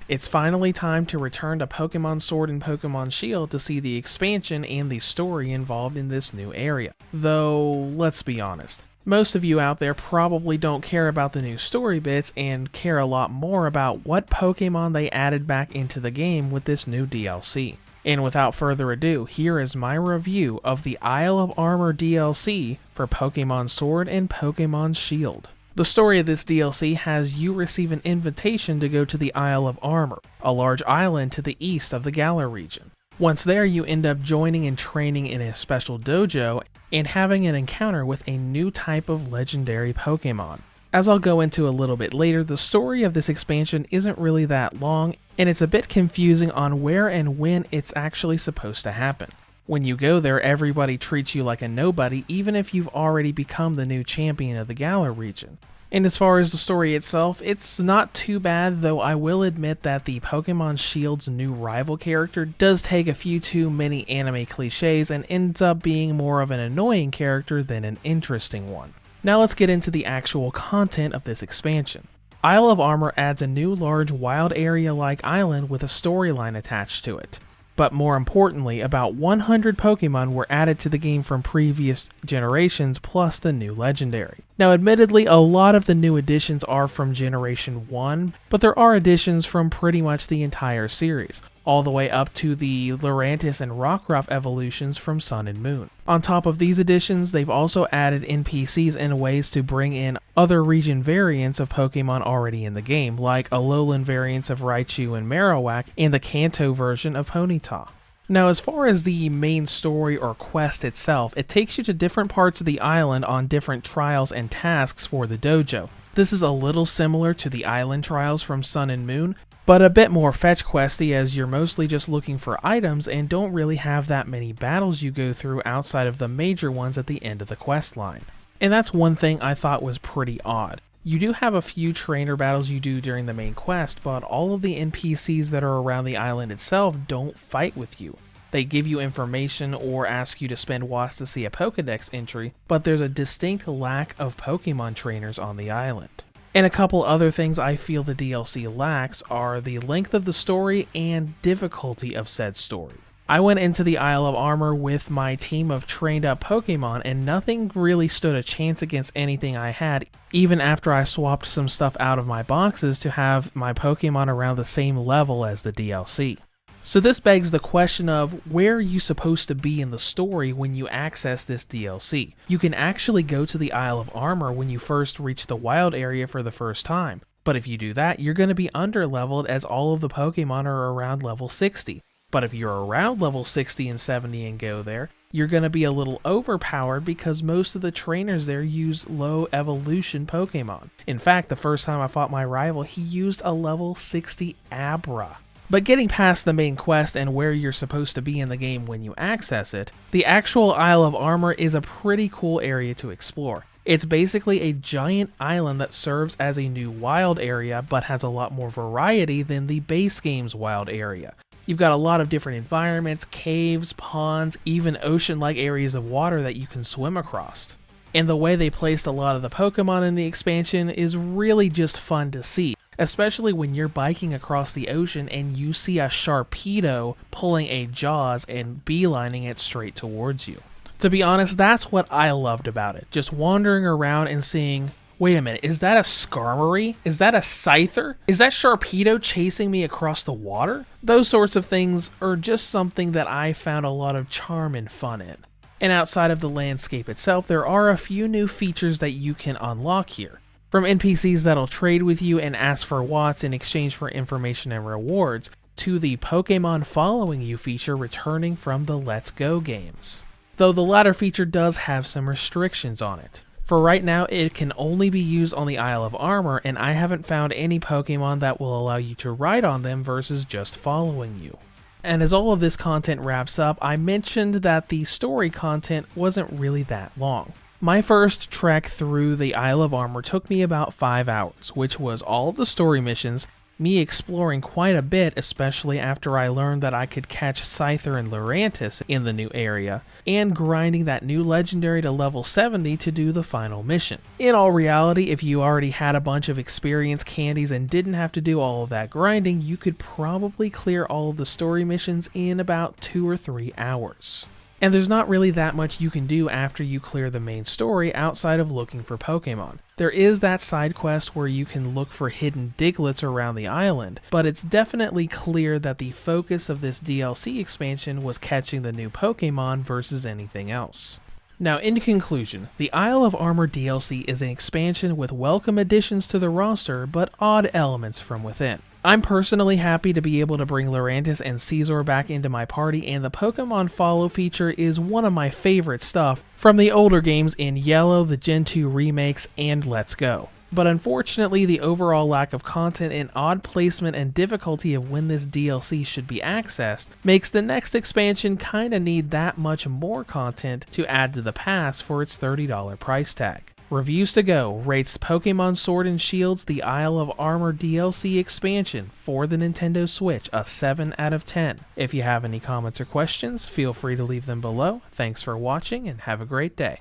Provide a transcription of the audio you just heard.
It's finally time to return to Pokemon Sword and Pokemon Shield to see the expansion and the story involved in this new area. Though, let's be honest, most of you out there probably don't care about the new story bits and care a lot more about what Pokemon they added back into the game with this new DLC. And without further ado, here is my review of the Isle of Armor DLC for Pokemon Sword and Pokemon Shield. The story of this DLC has you receive an invitation to go to the Isle of Armor, a large island to the east of the Galar region. Once there, you end up joining and training in a special dojo and having an encounter with a new type of legendary Pokemon. As I'll go into a little bit later, the story of this expansion isn't really that long, and it's a bit confusing on where and when it's actually supposed to happen. When you go there, everybody treats you like a nobody, even if you've already become the new champion of the Galar region. And as far as the story itself, it's not too bad, though I will admit that the Pokemon Shield's new rival character does take a few too many anime cliches and ends up being more of an annoying character than an interesting one. Now let's get into the actual content of this expansion. Isle of Armor adds a new large wild area-like island with a storyline attached to it. But more importantly, about 100 Pokemon were added to the game from previous generations plus the new legendary. Now admittedly, a lot of the new additions are from Generation 1, but there are additions from pretty much the entire series, all the way up to the Lurantis and Rockruff evolutions from Sun and Moon. On top of these additions, they've also added NPCs and ways to bring in other region variants of Pokemon already in the game, like Alolan variants of Raichu and Marowak, and the Kanto version of Ponyta. Now, as far as the main story or quest itself, it takes you to different parts of the island on different trials and tasks for the dojo. This is a little similar to the island trials from Sun and Moon, but a bit more fetch questy as you're mostly just looking for items and don't really have that many battles you go through outside of the major ones at the end of the quest line. And that's one thing I thought was pretty odd. You do have a few trainer battles you do during the main quest, but all of the NPCs that are around the island itself don't fight with you. They give you information or ask you to spend watts to see a Pokedex entry, but there's a distinct lack of Pokemon trainers on the island. And a couple other things I feel the DLC lacks are the length of the story and difficulty of said story. I went into the Isle of Armor with my team of trained up Pokemon and nothing really stood a chance against anything I had, even after I swapped some stuff out of my boxes to have my Pokemon around the same level as the DLC. So this begs the question of where are you supposed to be in the story when you access this DLC? You can actually go to the Isle of Armor when you first reach the wild area for the first time, but if you do that, you're going to be under-leveled as all of the Pokemon are around level 60. But if you're around level 60 and 70 and go there, you're going to be a little overpowered because most of the trainers there use low evolution Pokemon. In fact, the first time I fought my rival, he used a level 60 Abra. But getting past the main quest and where you're supposed to be in the game when you access it, the actual Isle of Armor is a pretty cool area to explore. It's basically a giant island that serves as a new wild area but has a lot more variety than the base game's wild area. You've got a lot of different environments, caves, ponds, even ocean-like areas of water that you can swim across. And the way they placed a lot of the Pokemon in the expansion is really just fun to see, especially when you're biking across the ocean and you see a Sharpedo pulling a Jaws and beelining it straight towards you. To be honest, that's what I loved about it, just wandering around and seeing, wait a minute, is that a Skarmory? Is that a Scyther? Is that Sharpedo chasing me across the water? Those sorts of things are just something that I found a lot of charm and fun in. And outside of the landscape itself, there are a few new features that you can unlock here. From NPCs that'll trade with you and ask for watts in exchange for information and rewards, to the Pokemon following you feature returning from the Let's Go games. Though the latter feature does have some restrictions on it. For right now, it can only be used on the Isle of Armor, and I haven't found any Pokemon that will allow you to ride on them versus just following you. And as all of this content wraps up, I mentioned that the story content wasn't really that long. My first trek through the Isle of Armor took me about 5 hours, which was all of the story missions, me exploring quite a bit, especially after I learned that I could catch Scyther and Lurantis in the new area, and grinding that new legendary to level 70 to do the final mission. In all reality, if you already had a bunch of experience candies and didn't have to do all of that grinding, you could probably clear all of the story missions in about 2 or 3 hours. And there's not really that much you can do after you clear the main story outside of looking for Pokemon. There is that side quest where you can look for hidden Digletts around the island, but it's definitely clear that the focus of this DLC expansion was catching the new Pokemon versus anything else. Now, in conclusion, the Isle of Armor DLC is an expansion with welcome additions to the roster, but odd elements from within. I'm personally happy to be able to bring Lurantis and Scizor back into my party, and the Pokemon Follow feature is one of my favorite stuff from the older games in Yellow, the Gen 2 remakes, and Let's Go. But unfortunately, the overall lack of content and odd placement and difficulty of when this DLC should be accessed makes the next expansion kinda need that much more content to add to the pass for its $30 price tag. Reviews to Go rates Pokemon Sword and Shield's The Isle of Armor DLC expansion for the Nintendo Switch a 7 out of 10. If you have any comments or questions, feel free to leave them below. Thanks for watching and have a great day.